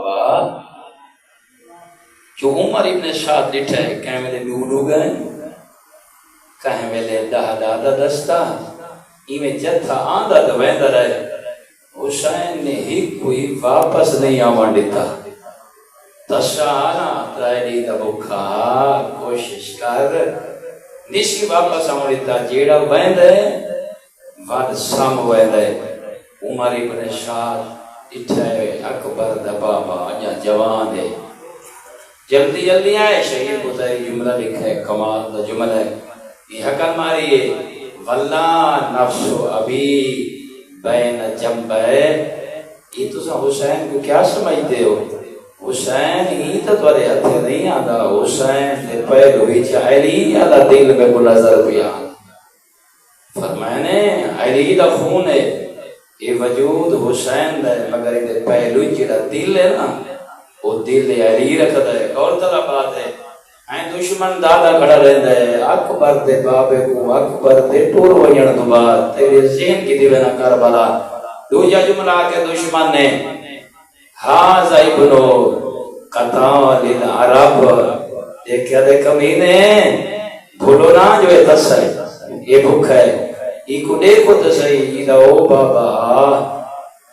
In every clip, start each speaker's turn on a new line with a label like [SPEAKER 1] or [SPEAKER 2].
[SPEAKER 1] بابا جو عمر ابن شاد ڈٹھا ہے کہیں میں ڈوڈو گئے کہیں میں دادا دستا میں جتھا آندہ تو ویندہ رہے حسین نے ہی کوئی واپس نہیں آمان دیتا تشانا ترائیلی دا بکھا کوشش کر نشی واپس آمان دیتا جیڑا ویندہ ہے واد سام ویندہ ہے عمر ابن شاد ڈٹھا ہے اکبر دا بابا یا جوان ہے جلدی جلدی آئے شہید بتائی جملہ لکھا ہے کمال دا جملہ ہے یہ حقن ماری ہے واللہ نفس ابھی بین جنبے یہ تو سا حسین کو کیا سمجھتے ہو حسین ہی تو تورے ہتھے نہیں آدھا حسین نے پہل ہوئی علی آدھا دل میں کو نظر بھی آدھا فرمائنے علی دا خون ہے یہ وجود حسین دا ہے مگر یہ پہل ہوئی جڑا دل ہے نا وہ دل علی رکھتا ہے اور طرح بات ہے دشمن دادا کھڑا رہتا ہے اکبر دے بابے کو اکبر دے ٹور وجن تو بعد تیرے ذہن کی دیوے نہ کربلا دوجا جملہ کے دشمن نے ہاذا ابنو قتال العرب دیکھیا دے کمینے بھولو نا جو ہے دس ہے یہ بھوک ہے یہ کو دیکھو تسائی یہ او بابا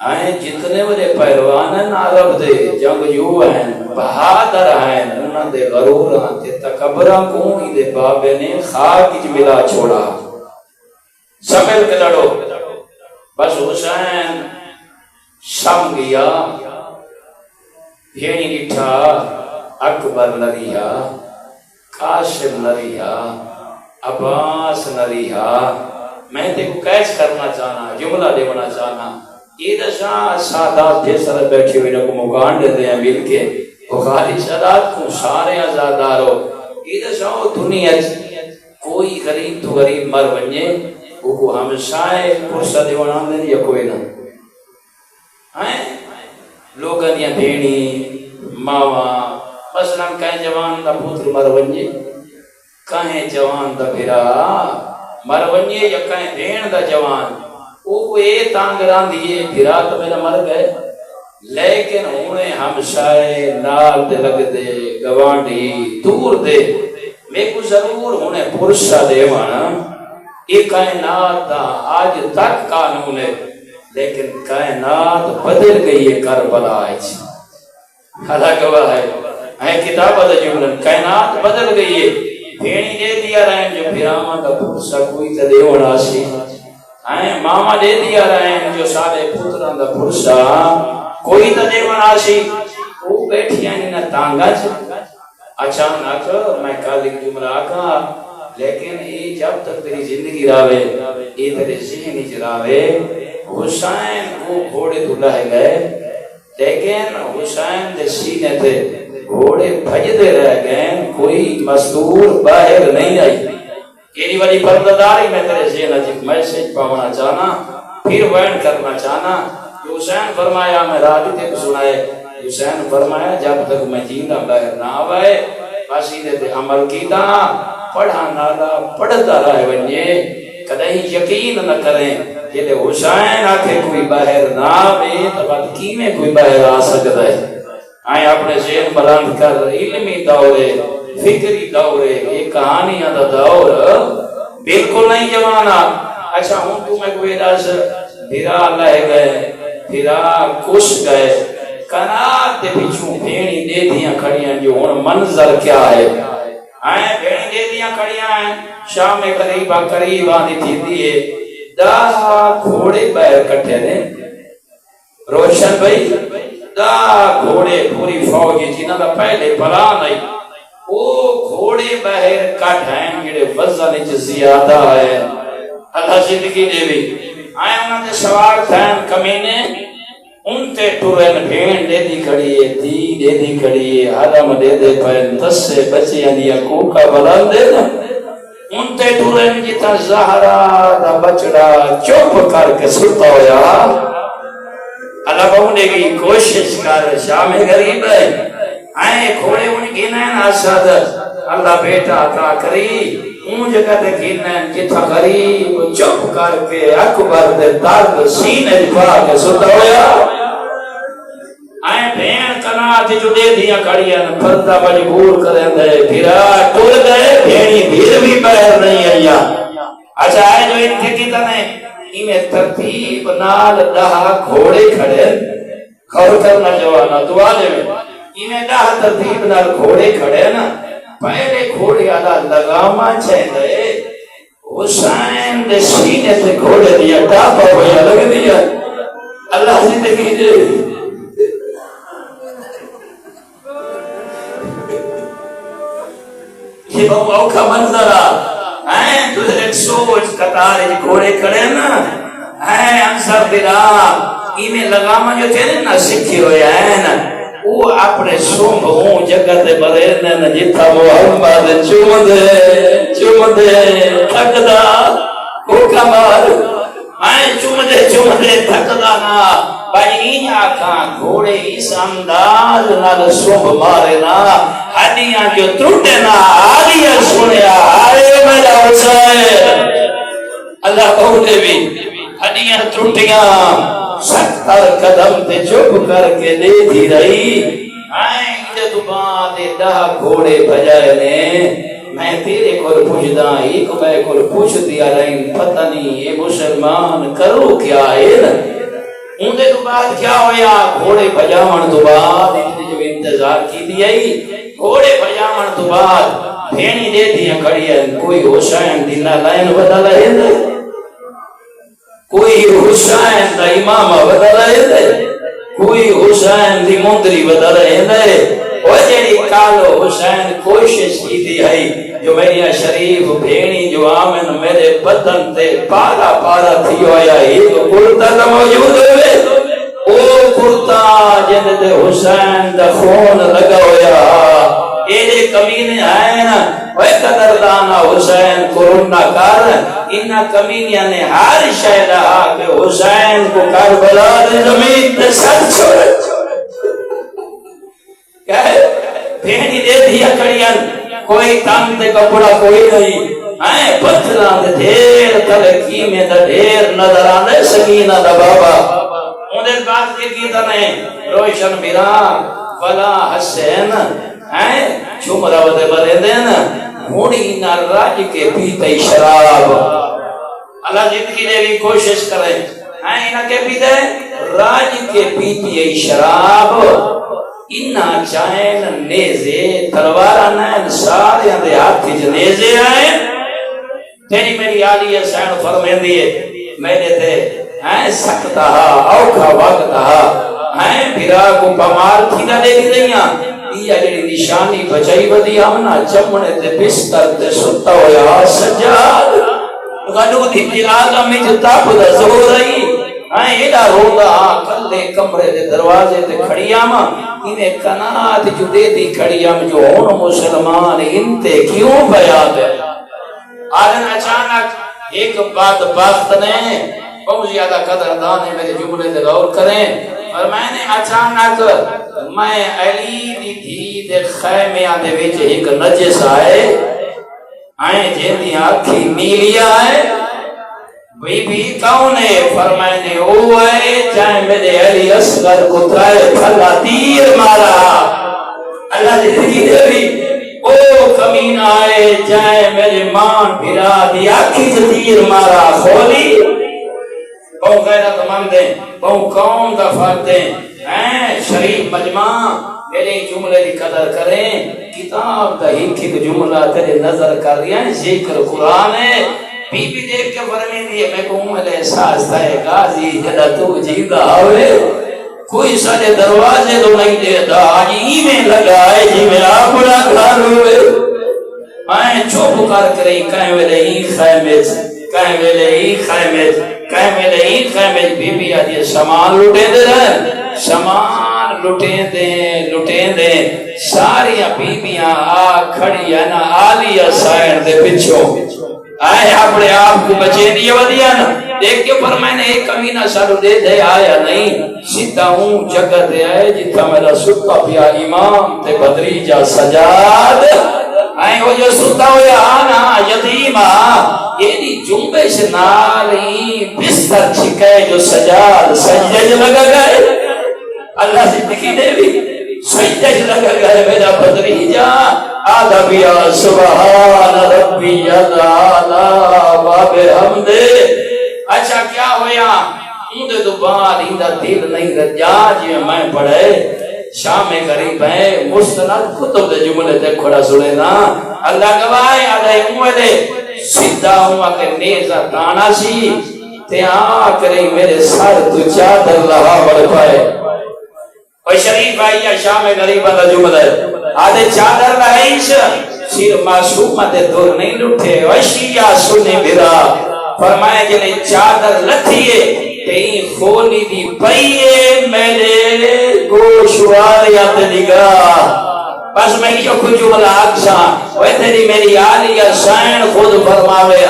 [SPEAKER 1] آئیں جتنے بڑے پہلوان ہیں عرب دے جنگجو ہیں بہادر ہیں انہوں دے غرور ہیں تکبرہ کو ہی دے بابے نے خاک کی ملا چھوڑا سمجھ کے لڑو بس حسین شام گیا بھیڑی نٹھا اکبر لڑیا قاسم لڑیا عباس لڑیا میں تے کو کیس کرنا چاہنا جملہ دیونا چاہنا یہ دشاہ سادات جیسا بیٹھے ہوئے نکو مکان دیتے ہیں مل کے بخاری سادات کو سارے آزادارو یہ دشاہ دنیا کوئی غریب تو غریب مر بنجے وہ کو ہمشائے پرسہ دیوانان دیں یا کوئی نہ لوگن یا بھینی ماما مثلا کہیں جوان دا پوتر مر بنجے کہیں جوان دا بھرا مر بنجے یا کہیں بھین دا جوان وہ اے تانگران دیئے بھرات میں نہ مر گئے لیکن انہیں ہمشائے نال دے لگ دے گوانڈی دور دے میں کو ضرور انہیں پرشہ دے وانا یہ کائنات دا آج تک قانون ہے لیکن کائنات بدل گئی ہے کربلا آج حالہ گواہ ہے کتاب دا جملن کائنات بدل گئی ہے بھینی دے دیا رہے ہیں جو بھراما دا پرشہ کوئی تا دے وانا سی ماما دے دیا رہے ہیں جو سارے پتران دا پرسا کوئی تا دے مناسی وہ بیٹھی آنی نا تانگا چھا اچانک میں کالک جملہ آکا لیکن یہ جب تک تیری زندگی راوے یہ تیرے ذہنی جراوے حسین کو گھوڑے تو لہ گئے لیکن حسین دے سینے تھے گھوڑے بھج دے رہ گئے کوئی مزدور باہر نہیں آئی یہ والی پرداداری میں تیرے ذہن عجیب میسیج پاونا چاہنا پھر وین کرنا چاہنا حسین فرمایا میں راجی تے کو سنائے حسین فرمایا جب تک میں جینا باہر نہ آوائے قصیدے تے عمل کیتا پڑھا نالا پڑھتا رہے ونجے کدہیں یقین نہ کریں یہ لے حسین آکھے کوئی باہر نہ آوے تو بعد کی میں کوئی باہر آ سکتا ہے آئیں اپنے ذہن بلند کر علمی دورے فکری دورے یہ کہانیاں دا دور بالکل نہیں جوانا اچھا ہوں تو میں کوئی دس بھرا لہ گئے بھرا کش گئے کنات دے پیچھوں بھینی دے دیاں کھڑیاں جو ہون منظر کیا ہے آئیں بھینی دے دیاں کھڑیاں ہیں شام میں قریب آنی تھی دیئے دا گھوڑے بیر کٹھے دیں روشن بھائی دا گھوڑے پوری فوجی جنہاں دا پہلے بلا نہیں وہ گھوڑے بہر کٹ ہیں جڑے وزن وچ زیادہ ہے اللہ زندگی دے بھی آئے انہوں نے سوار تھین کمینے ان تے ٹورن بھین دے دی کھڑی ہے دی دے دی کھڑی ہے حرم دے دے پہن دس سے بچے اندیا کوکا بلان دے نا ان تے ٹورن جتا زہرا دا بچڑا چوپ کر کے سلطا ہویا اللہ بہنے کی کوشش کر شام غریب ہے آئے گھوڑے ان گنین اسد اللہ بیٹا عطا کری ان جگہ تے گنین جتھا غریب چپ کر کے اکبر دے درد سینے پا کے ستا ہویا آئے بھین کنات جو دے دیا کھڑیاں پردہ مجبور کریں دے پھرا ٹول گئے بھیڑی بھیر بھی باہر نہیں آیا اچھا ہے جو ان کے کیتا نے میں ترتیب نال دہا گھوڑے کھڑے خور کرنا جوانا دعا دے میں دہا ترتیب نال گھوڑے کھڑے نا پہلے گھوڑے آدھا لگاما چاہتے حسین دے سینے سے گھوڑے دیا ٹاپا ہویا لگ دیا اللہ زندگی دے یہ بہت اوکھا منظر ہے تجھے ایک سوچ قطار گھوڑے کھڑے نا ہے انصر بلا میں لگاما جو تھے نا سکھی ہویا ہے نا وہ اپنے سوم ہوں جگہ دے برے نا جتا محمد چوم دے تھک دا اوکھا مار چوم دے تھک دا نا بھائی این آکھاں گھوڑے اس انداز نال سوم مارے نا ہڈیاں جو ٹوٹے نا آدیا سنیا آئے میرا حسین اللہ بہتے بھی ہڈیاں ٹوٹیاں ستر قدم تے چپ کر کے دے دی رہی آئیں جدو بعد دہ گھوڑے بجائے نے میں تیرے کو پوچھدا ایک میں کو پوچھ دیا رہی پتہ نہیں یہ مسلمان کرو کیا ہے اندے تو بعد کیا ہویا گھوڑے بجاون تو بعد جو انتظار کی دیئی گھوڑے بجاون تو بعد بھینی دے دیا کھڑی ہے کوئی حسین دی نہ لائن بدل ہے کوئی حسین دا امام بدل ہے کوئی حسین دی مندری بدل ہے وہ جڑی کالو حسین کوشش کی دی ہے جو میری شریف بھینی جو آمن میرے بدن تے پارا پارا تھی ہویا ایک کرتا نہ موجود ہوئے او کرتا جن دے حسین دا خون لگا ہویا ایرے کمینے آئے نا وہ قدردانا حسین کرونا کر انہا کمینیاں نے ہر شہدہ آکے حسین کو کربلا دے زمین تے سر چھوڑے کیا ہے بھینی دے دیا کڑیاں کوئی تن تے کپڑا کوئی نہیں آئے پتھران دے دھیر تلکی میں دا دھیر نظر آنے سکینہ دا بابا انہیں بات کے کیتا نہیں روشن میرا فلا حسین آئے چمرہ ودے بدے دینا ہونی نہ راج کے پیتے شراب اللہ زندگی دے بھی کوشش کرے آئے نہ کے پیتے راج کے پیتے شراب انہا چاہیں نیزے تلوارہ نین سارے اندے ہاتھی جو نیزے آئے تیری میری آلی حسین فرمین دیئے میرے تے سکتا اوکھا وقتا بھرا کو پمار تھی نہ دے دی دئیاں یہ جڑی نشانی بچائی بدی ہمنا چمنے تے بستر تے ستا ہویا سجاد غنو دی جلالہ میں جو تاپ دا زور رہی ایڈا رودا کلے کمرے دے دروازے تے کھڑی آما انہیں کنات جو دے دی کھڑی آم جو ہون مسلمان انتے کیوں بیاد ہے آدن اچانک ایک بات باخت نے بہت زیادہ قدردان ہے میرے جملے دے غور کریں اور میں نے اچانک میں علی دی تھی دے خیمے آدھے ویچ ایک نجس آئے جن دی آنکھی نیلی آئے بی بی کون ہے فرمائنے او ہے چاہے میرے علی اصغر کو ترائے پھلا تیر مارا اللہ زندگی دے بھی او کمین آئے چاہے میرے مان بھرا دی آنکھی جو تیر مارا خولی بہو غیرت مندیں بہو قوم دا فاتیں شریف مجمع میرے جملے کی قدر کریں کتاب دا ہی کی جملہ تیرے نظر کر رہی ہیں ذکر قرآن ہے بی بی دیکھ کے فرمین دیئے میں کہوں ملے احساس تھا ہے غازی جدہ تو جیدہ ہوئے کوئی سارے دروازے تو نہیں دیتا آج ایمیں لگائے جی میں آپنا گھر ہوئے آئیں چوپ کر کریں کہیں ویلے ہی خیمت کہیں ویلے ہی خیمت کہیں ویلے ہی خیمت بی بی آدھی سامان لٹے دے رہے سامان لٹیں دیں ساریاں بی بیاں آ کھڑی ہے نا آلیہ سائن دے پچھو آئے اپنے آپ کو بچے دیئے ودیا نا دیکھ کے پر میں نے ایک کمینہ سارو دے دے آیا نہیں سیدھا ہوں جگہ دے آئے جتا میرا ستا پیا امام تے بدریجہ سجاد آئے وہ جو ستا ہویا آنا یتیمہ یہ دی جنبے سے نالی بستر چھکے جو سجاد سجدے جو لگا گئے اللہ زندگی دے بھی سجدہ لگا گئے میرا بھتیجا آدم یا سبحان ربی الاعلی و بحمدہ. اچھا کیا ہویا اندے تو بعد اندہ دل نہیں رجا جی میں پڑھے شام قریب ہے مستند کتب دے جملے تے کھڑا سنے نا اللہ گواہ آدھے اموے سیدھا ہوا کہ نیزہ تانا سی تے آکرے میرے سر تو چادر لہا بڑھ پائے. اور شریف آئیہ شام قریب دا جملے آدھے چادر لہائیش سیر معصومت دور نہیں لٹھے وشیہ سنے بھرا فرمائے جنہیں چادر لتھیے کہیں کھولی دی پئیے میرے گوشواریت نگاہ. بس میں یہ کچھ جملہ آگسا وہ تیری میری آلیہ سائن خود فرماوے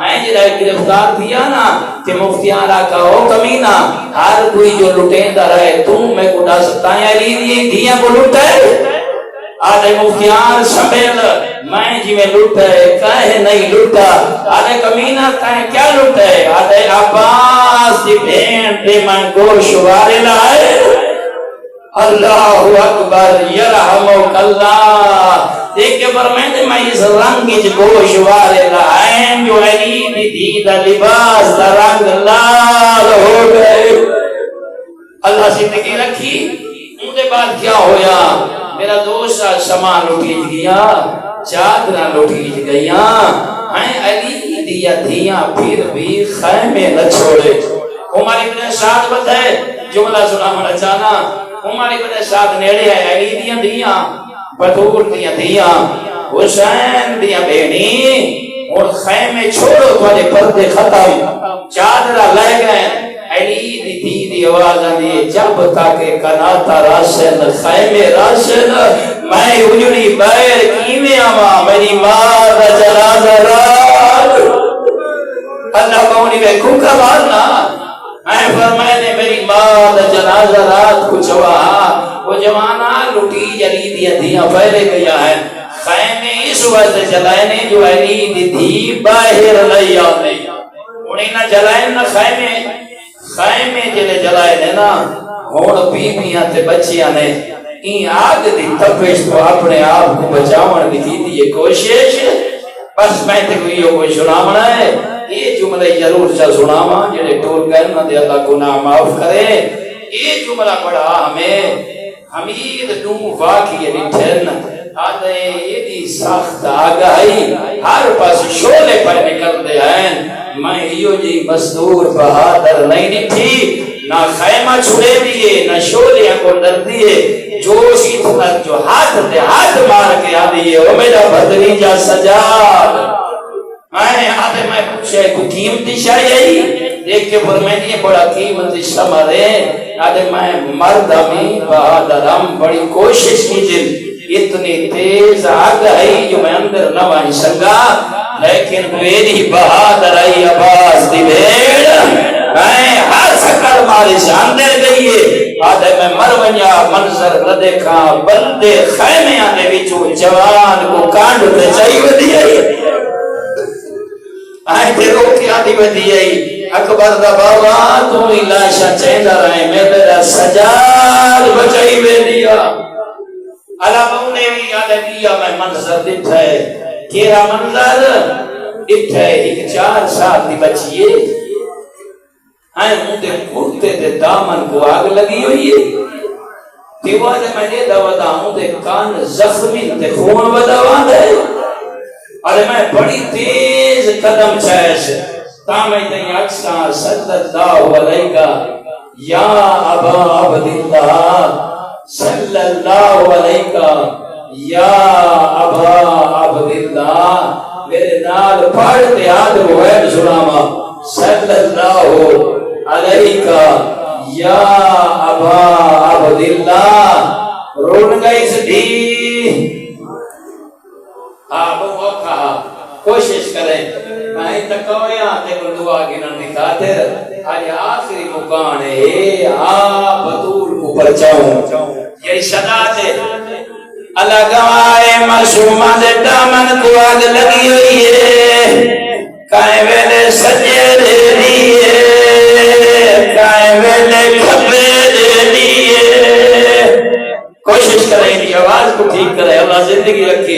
[SPEAKER 1] میں جنہیں گرفتار دیا نا کہ مفتیانہ کا ہو کمینہ ہر کوئی جو لٹیندہ رہے تم میں کو ڈا سکتا ہے علی دیئے دیاں کو لٹے آدھے مفتیان سمیل میں جی میں لٹے کہے نہیں لٹا آدھے کمینہ کہے کیا لٹے آدھے عباس دی بھین دے میں گوشوارے لائے. اللہ اکبر یرحمک اللہ دیکھ کے فرمائے میں اس رنگ کی گوشوارے لائیں جو علی دی دیدہ لباس دا رنگ لال ہو گئے. اللہ زندگی رکھی ان کے بعد کیا ہویا میرا دوست سما لٹیج گیا چادرہ لٹیج گیا علی دیا دیا پھر بھی خیمے نہ چھوڑے. عمر ابن سعد بتائے جملہ سنا ہونا چاہنا عمر ابن سعد نیڑے ہے علی دیا دیا بطور دیا دیا حسین دیا بینی اور خیمے چھوڑو تھوڑے پردے ختم چادرہ لے گئے علی دی دی آواز آنی جب تاکہ کناتا راشن خیمے راشن میں اجڑی بیر کیویں آما میری ماں دا جنازہ رات. اللہ کونی میں کھوکا مارنا میں فرمائے نے میری ماں دا جنازہ رات کچھ ہوا وہ جوانا لٹی جلی دیا دیا پہلے گیا ہے خیمے اس وقت جلائنے جو علی دی دی باہر لئی آنے انہیں نہ جلائیں نہ خیمے جلے جلائے دینا ہون بیبیاں تے بچیاں نے این آگ دی تپش تو اپنے آپ کو بچاون دی کی دی کوشش. بس میں تے کوئی کوئی سنامنا ہے یہ جملے ضرور چا سناما جنہیں ٹول کرنا دے اللہ گناہ معاف کرے. یہ جملہ پڑھا ہمیں حمید نو واقعی نٹھن آدھے یہ دی ساخت آگائی ہر پاس شولے پر نکل دے ہیں میں ہیو جی مزدور بہادر نہیں نٹھی نہ خیمہ چھڑے دیئے نہ شولیاں کو ڈر دیئے جوش اتنا جو ہاتھ دے ہاتھ مار کے آدھیے او میرا بھتریجا سجاد میں پوچھے کوئی قیمتی شاہی دیکھ کے فرمائے یہ بڑا قیمتی شمر ہے آدھے میں مردمی بہادرم بڑی کوشش کی جن اتنی تیز آگ آئی جو میں اندر نوائی سنگا لیکن میری بہادر آئی عباس دی بھیڑ میں ہر سکڑ مارے سے اندر گئیے آدھے میں مرونیا منظر نہ دیکھا بندے خیمے آنے بیچو جوان کو کانڈ تے چاہیے دیئے آئے تے روکی آدھی میں دیئے اکبر دا بابا تو ہی لاشا چہنہ رہے میں تیرا سجاد بچائی میں دیا اللہ بہنے بھی آدھے دیا میں منظر دکھائے کیرا منظر دکھائے ایک 4 سال دی بچیے آئے مجھے کھوٹتے تے دامن کو آگ لگی ہوئی ہے دیوازے میں یہ دوادہ ہوں دے کان زخمی تے خون بدوان دے اور میں بڑی تیز قدم چاہش تامے تین اکساں صلی اللہ علیہ یا ابا عبداللہ صلی اللہ علیہ یا ابا عبداللہ میرے نال پڑھتے آدھر ہوئے سناما صلی اللہ علیہ یا ابا عبداللہ رون گئی سدھی آپ وہ کہا کوشش کریں میں تکویا تے کو دعا گنا دکھاتے آج آخری مکان ہے آپ بطول کو پرچاؤں یہی صدا تے اللہ گوائے معصومہ دے دامن کو آگ لگی ہوئی ہے کائیں ویلے سجے دے دیئے کائیں ویلے کھپے دے دیئے کچھ کوشش کریں کہ آواز کو ٹھیک کرے، اللہ زندگی رکھے.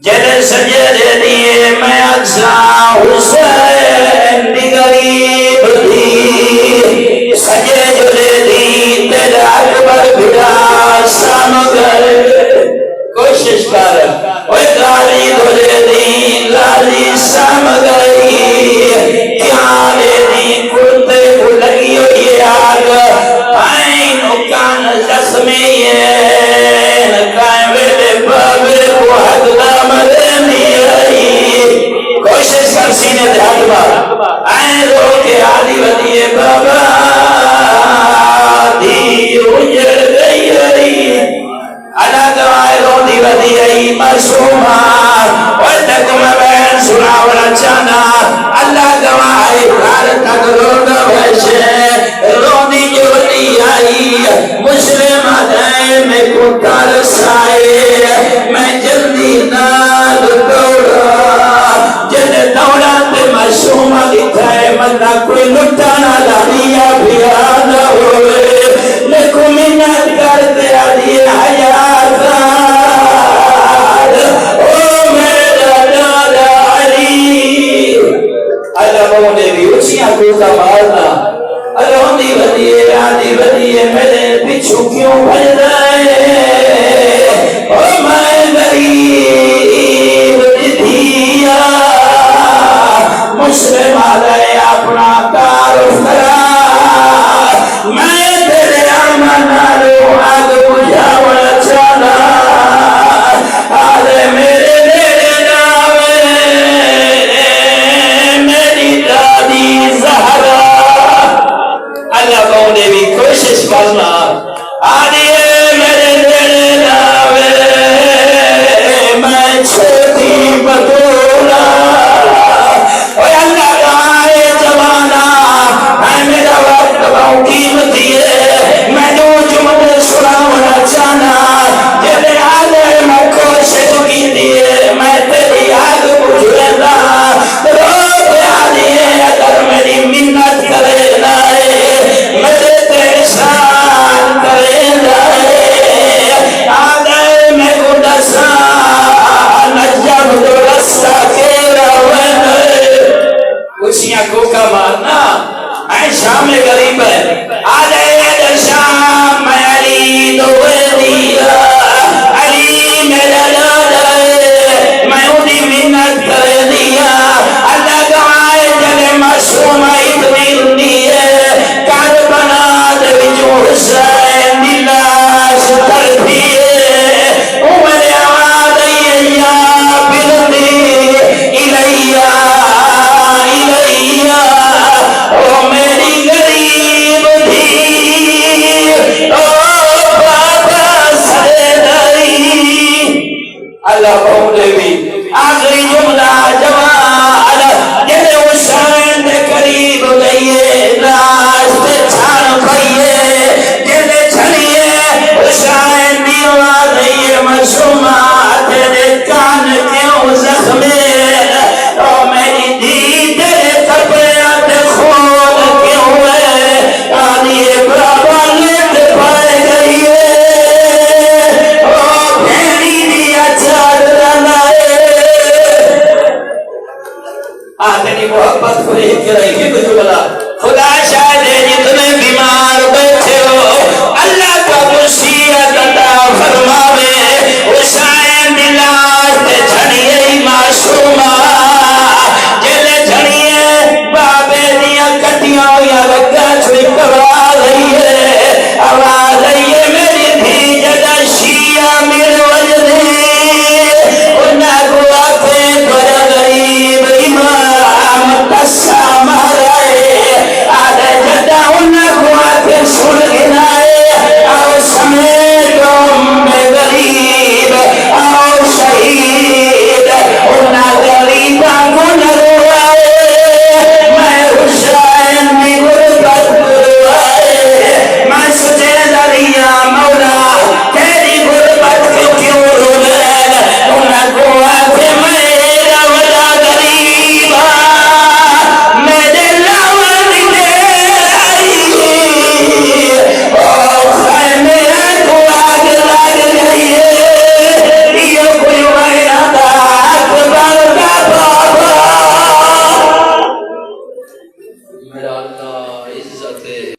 [SPEAKER 1] جلے سجدے دیے میں اکسا حسین دی غریب تھی، سجے جلے دی تیرا اکبر بھڑا سامگر. کوشش کر اوے گالی دھلے دی لالی سامگئی، کیانے دی کرتے کو لگی ہوئی آگ، آئین کان زخمی ہے کائیں ویلے بابے کو حد دامدنی آئی. کوشش کر سینے دے حد بار آئین رو کے آدھی ودیے بابا دی اجڑ گئی آئی. اللہ دوائے رو دی ودی آئی معصومہ وردک میں بین سناونا چانا. اللہ دوائے گھر تک رونا بھیشے رو دی جو ودی آئی. مسلم آدھائے میں کو ترس آئے، میں جلدی نال دوڑا، جل دوڑا تے معصومہ دکھائے مندہ کوئی لٹانا لانیا بھی آنا ہوئے. لیکن منت کرتے آدھی حیات او میرا دادا علی. اللہ بہنے بھی اچھیاں کوتا مارنا، اللہ آدھی ودیے میرے پچھو کیوں بھج رہے. او میں غریب دیا مسلم آلائے اپنا تعارف کرا، میں تیرے آمنالو آگ بجھاونا چانا. آلے میرے میرے ناوے میری دادی زہرا. اللہ بہنے بھی کوشش کرنا آدھیے میرے میرے ناوے میں چھوٹی بطولہ. اوہ اللہ گائے جوانا اے میرا وقت بہت قیمتی ہے، میں دو جملے سناونا چانا. جلے آلے میں کوشش کی دیے میں تیری آگ بجھونا. روتے آدھیے اگر میری منت کرے لائے میرے تیشان کرے لائے. آدھے میں کو دسا نجب دو رسا کے رونے. کچھیاں کوکا مارنا اے شام غریب ہے. آدھے شام میں علی دوے دیا، علی میرا دادا ہے میں انہی منت کر دیا. اللہ گوائے جلے معصومہ اتنی رنی ہے کار بنا دے جو حسین دلاش کر دیئے. عمر آواد یا بلدی الیا الیا او میری غریب تھی او بابا سیدائی. اللہ بہنے بھی آخری جملہ جوان جلے حسین دے قریب گئیے لاش پہ چھاڑ پائیے. جلے چھڑیے حسین دیوا دئیے معصومہ تیرے کان کیوں زخمے. او میری دی تیرے کپڑے تے خون کیوں ہے. آدھیے بابا لیٹ پائے گئیے او بھیڑی دیا چار رنائے. آدھنی محبت کو ایک رہی ہے کچھ بلا